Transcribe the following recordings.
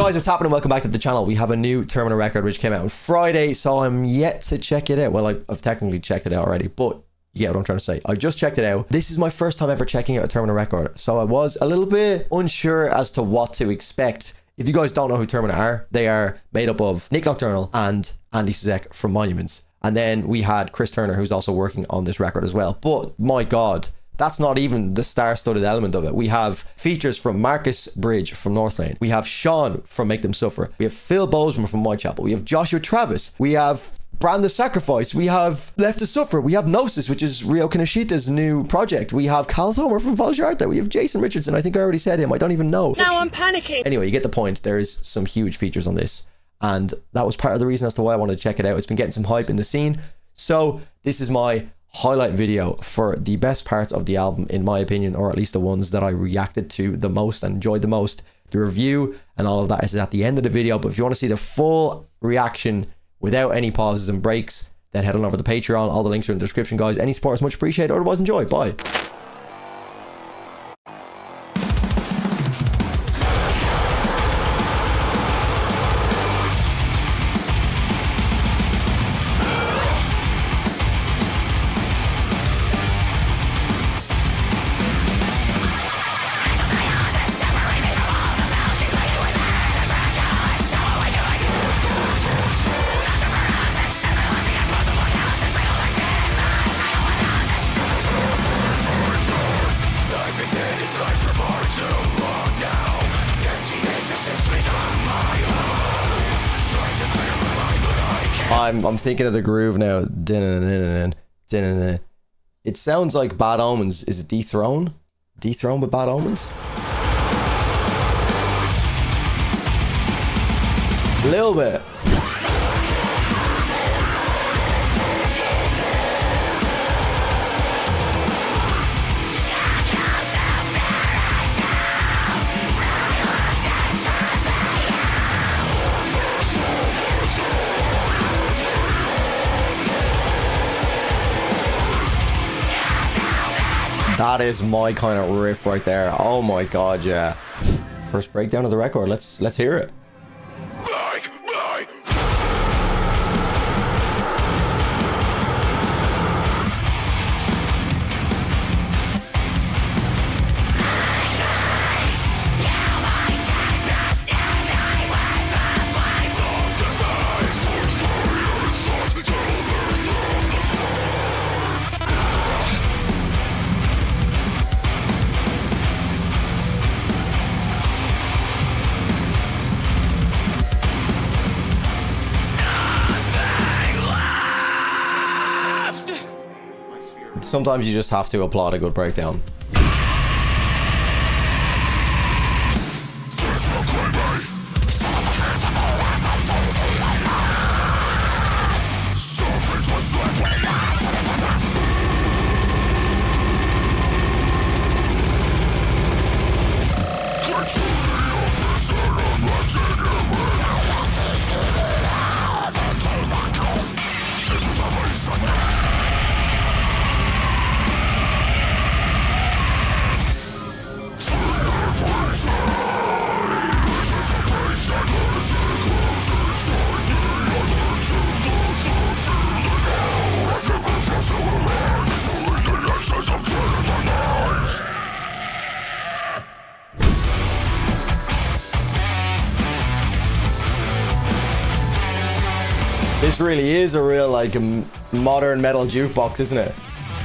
Guys, what's happening? Welcome back to the channel. We have a new Termina record which came out on Friday, so I'm yet to check it out. Well, I've technically checked it out already, but yeah, what I'm trying to say, I just checked it out. This is my first time ever checking out a Termina record, so I was a little bit unsure as to what to expect. If you guys don't know who Termina are, they are made up of Nick Nocturnal and Andy Cizek from Monuments. And then we had Chris Turner, who's also working on this record as well. But my God, that's not even the star-studded element of it. We have features from Marcus Bridge from Northlane. We have Sean from Make Them Suffer. We have Phil Bozeman from Whitechapel. We have Joshua Travis. We have Brand the Sacrifice. We have Left to Suffer. We have Gnosis, which is Ryo Kaneshita's new project. We have Cal Thomer from Valjarta. We have Jason Richardson. I think I already said him. I don't even know. Now I'm panicking. Anyway, you get the point. There is some huge features on this. And that was part of the reason as to why I wanted to check it out. It's been getting some hype in the scene. So this is my highlight video for the best parts of the album, in my opinion, or at least the ones that I reacted to the most and enjoyed the most. The review and all of that is at the end of the video. But if you want to see the full reaction without any pauses and breaks, then head on over to Patreon. All the links are in the description, guys. Any support is much appreciated. Otherwise, enjoy. Bye. I'm thinking of the groove now. It sounds like Bad Omens. Is it Dethrone? Dethrone with Bad Omens? A little bit. That is my kind of riff right there. Oh my God, yeah. First breakdown of the record. Let's hear it. Sometimes you just have to applaud a good breakdown. This really is a real, like, modern metal jukebox, isn't it?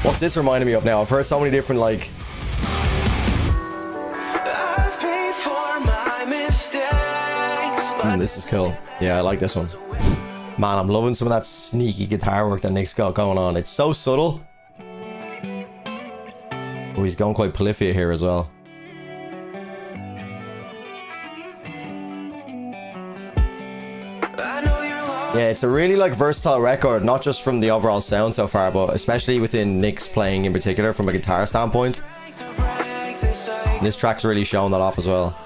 What's this reminding me of now? I've heard so many different, like... this is cool. Yeah, I like this one. Man, I'm loving some of that sneaky guitar work that Nick's got going on. It's so subtle. Oh, he's going quite polyphia here as well. Yeah, it's a really, like, versatile record, not just from the overall sound so far, but especially within Nick's playing in particular from a guitar standpoint. This track's really showing that off as well.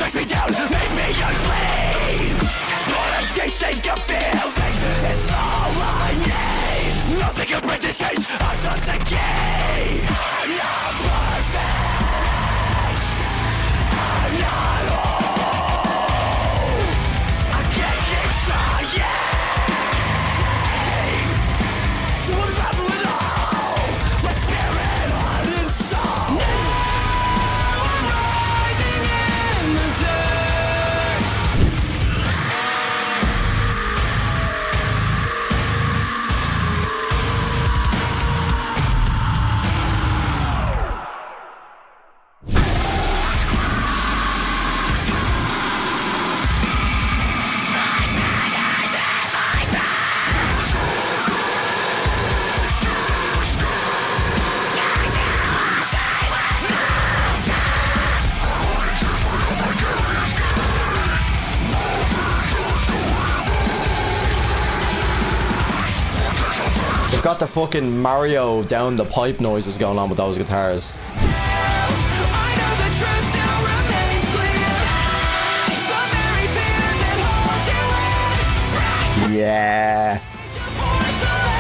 strikes me down, make me unbleed. But I'm chasing a feeling, it's all I need. Nothing can break the chains, I'm just a key. I'm not perfect, I'm not whole. I can't keep trying to unravel it all. My spirit, heart, and soul. Now I'm writhing in the dirt. They've got the fucking Mario down the pipe noises going on with those guitars. I know the truth now remains clear. It's the very fear that holds you in. Yeah. Porcelain,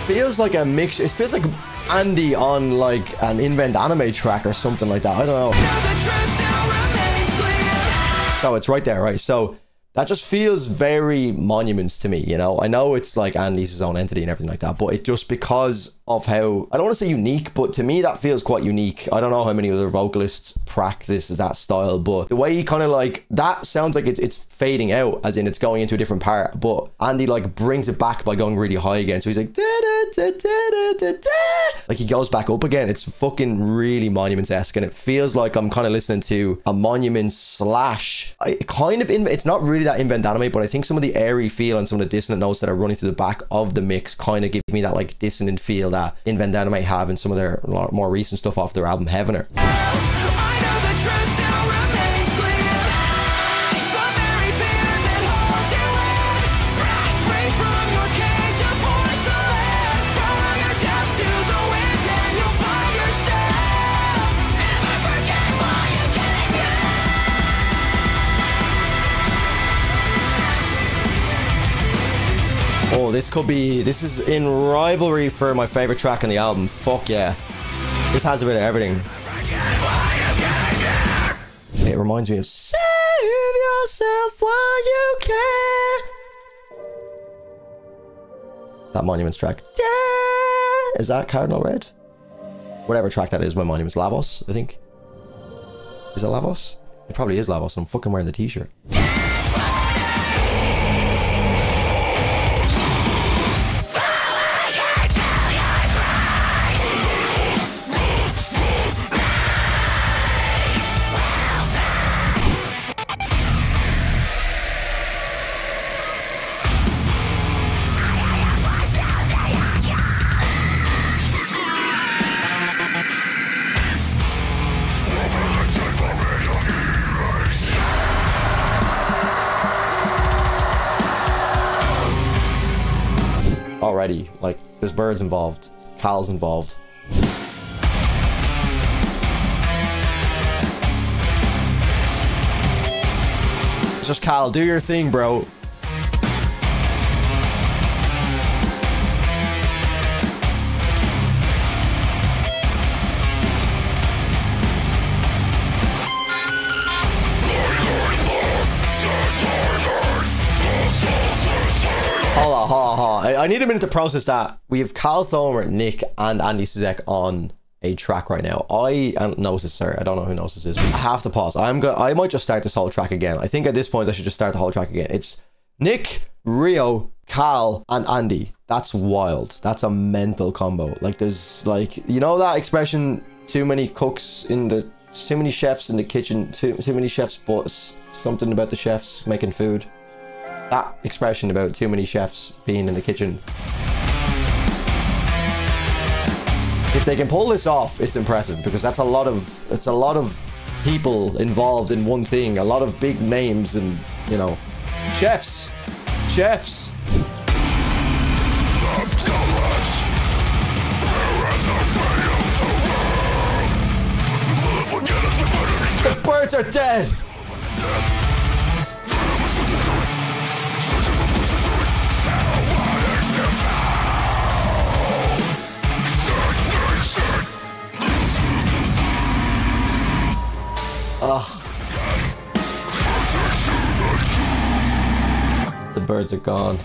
Feels like a mix. It feels like Andy on like an Invent Anime track or something like that. I don't know. the truth now remains clear. So it's right there, right? So that just feels very Monuments to me, you know? I know it's like Andy's his own entity and everything like that, but it just because of how, I don't want to say unique, but to me that feels quite unique. I don't know how many other vocalists practice that style, but the way he kind of like, that sounds like it's fading out, as in it's going into a different part, but Andy like brings it back by going really high again. So he's like, da, da, da, da, da, da, da. Like he goes back up again. It's fucking really Monuments-esque, and it feels like I'm kind of listening to a Monument slash, it's not really that Invent Anime, but I think some of the airy feel and some of the dissonant notes that are running through the back of the mix kind of give me that like dissonant feel that Invent Anime have in some of their more recent stuff off their album Heavener. I know the truth now remains clear. It's the very fear that holds you in. Break free from your cage of porcelain. Throw your doubts to the wind and you'll find yourself. Never forget why you came here. Oh, this is in Rivalry for my favorite track on the album. Fuck yeah. This has a bit of everything. It reminds me of Save Yourself While You Can. That Monuments track. Yeah. Is that Cardinal Red? Whatever track that is by Monuments. Lavos, I think. Is it Lavos? It probably is Lavos. I'm fucking wearing the t-shirt. Already, like, there's birds involved, Cal's involved. Just Cal, do your thing, bro. Hold on. I need a minute to process that. We have Cal Thomer, Nick, and Andy Cizek on a track right now. I don't know this, sir. I don't know who knows this is. I have to pause. I might just start this whole track again. I think at this point I should just start the whole track again. It's Nick, Rio, Cal, and Andy. That's wild. That's a mental combo. Like, there's like, you know that expression, too many chefs in the kitchen, too many chefs, but something about the chefs making food. That expression about too many chefs being in the kitchen. If they can pull this off, it's impressive, because it's a lot of people involved in one thing, a lot of big names, and you know, chefs. The birds are dead. Ugh. The birds are gone.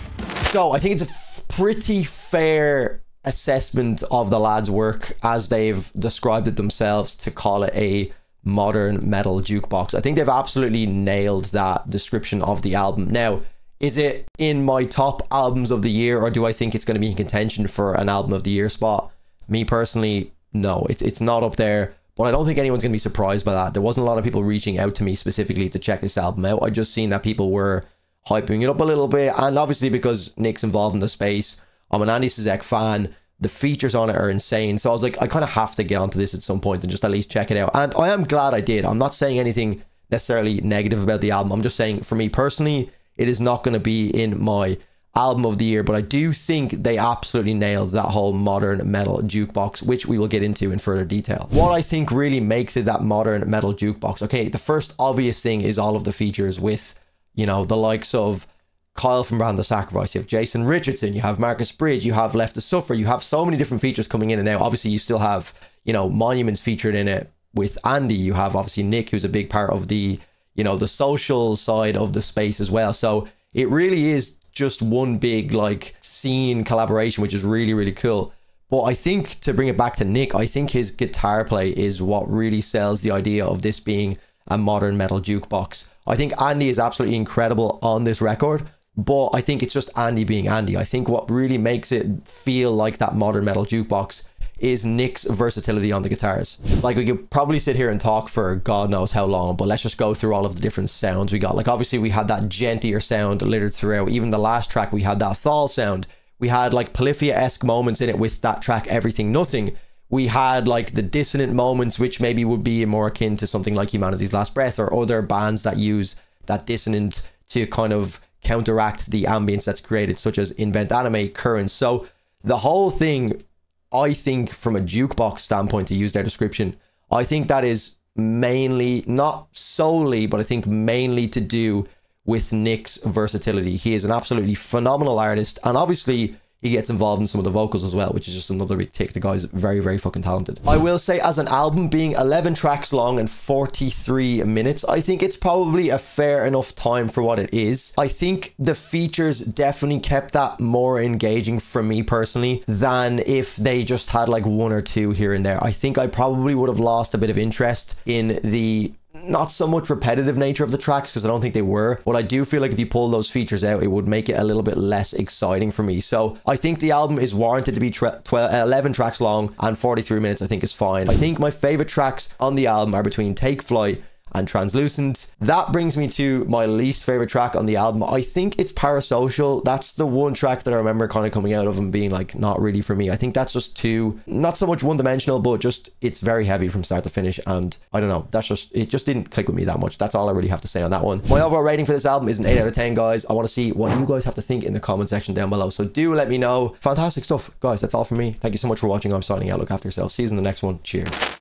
So I think it's a pretty fair assessment of the lads' work as they've described it themselves to call it a modern metal jukebox. I think they've absolutely nailed that description of the album. Now, is it in my top albums of the year, or do I think it's going to be in contention for an album of the year spot? Me personally, no, it's not up there. But I don't think anyone's going to be surprised by that. There wasn't a lot of people reaching out to me specifically to check this album out. I just seen that people were hyping it up a little bit. And obviously because Nick's involved in the space, I'm an Andy Cizek fan. The features on it are insane. So I was like, I kind of have to get onto this at some point and just at least check it out. And I am glad I did. I'm not saying anything necessarily negative about the album. I'm just saying for me personally, it is not going to be in my album of the year, but I do think they absolutely nailed that whole modern metal jukebox, which we will get into in further detail. What I think really makes it that modern metal jukebox, okay, the first obvious thing is all of the features with, you know, the likes of Kyle from Brand the Sacrifice, you have Jason Richardson, you have Marcus Bridge, you have Left to Suffer, you have so many different features coming in and out. Obviously you still have, you know, Monuments featured in it with Andy, you have obviously Nick, who's a big part of the, you know, the social side of the space as well. So it really is just one big like scene collaboration, which is really, really cool. But I think to bring it back to Nick, I think his guitar play is what really sells the idea of this being a modern metal jukebox. I think Andy is absolutely incredible on this record, but I think it's just Andy being Andy. I think what really makes it feel like that modern metal jukebox is Nick's versatility on the guitars. Like, we could probably sit here and talk for God knows how long, but let's just go through all of the different sounds we got. Like, obviously we had that gentler sound littered throughout. Even the last track, we had that Thal sound. We had like Polyphia-esque moments in it with that track Everything Nothing. We had like the dissonant moments, which maybe would be more akin to something like Humanity's Last Breath or other bands that use that dissonant to kind of counteract the ambience that's created, such as Invent Anime, Currents. So the whole thing, I think from a jukebox standpoint, to use their description, I think that is mainly, not solely, but I think mainly to do with Nick's versatility. He is an absolutely phenomenal artist, and obviously he gets involved in some of the vocals as well, which is just another big tick. The guy's very, very fucking talented. I will say, as an album being 11 tracks long and 43 minutes, I think it's probably a fair enough time for what it is. I think the features definitely kept that more engaging for me personally than if they just had like one or two here and there. I think I probably would have lost a bit of interest in the not so much repetitive nature of the tracks, because I don't think they were, but I do feel like if you pull those features out, it would make it a little bit less exciting for me. So I think the album is warranted to be 11 tracks long, and 43 minutes I think is fine. I think my favorite tracks on the album are between Take Flight and Translucent. That brings me to my least favorite track on the album. I think it's Parasocial. That's the one track that I remember kind of coming out of and being like, not really for me. I think that's just too, not so much one-dimensional, but just, it's very heavy from start to finish, and I don't know, that's just, it just didn't click with me that much. That's all I really have to say on that one. My overall rating for this album is an 8 out of 10, guys. I want to see what you guys have to think in the comment section down below, so do let me know. Fantastic stuff, guys. That's all from me. Thank you so much for watching. I'm signing out. Look after yourself. See you in the next one. Cheers.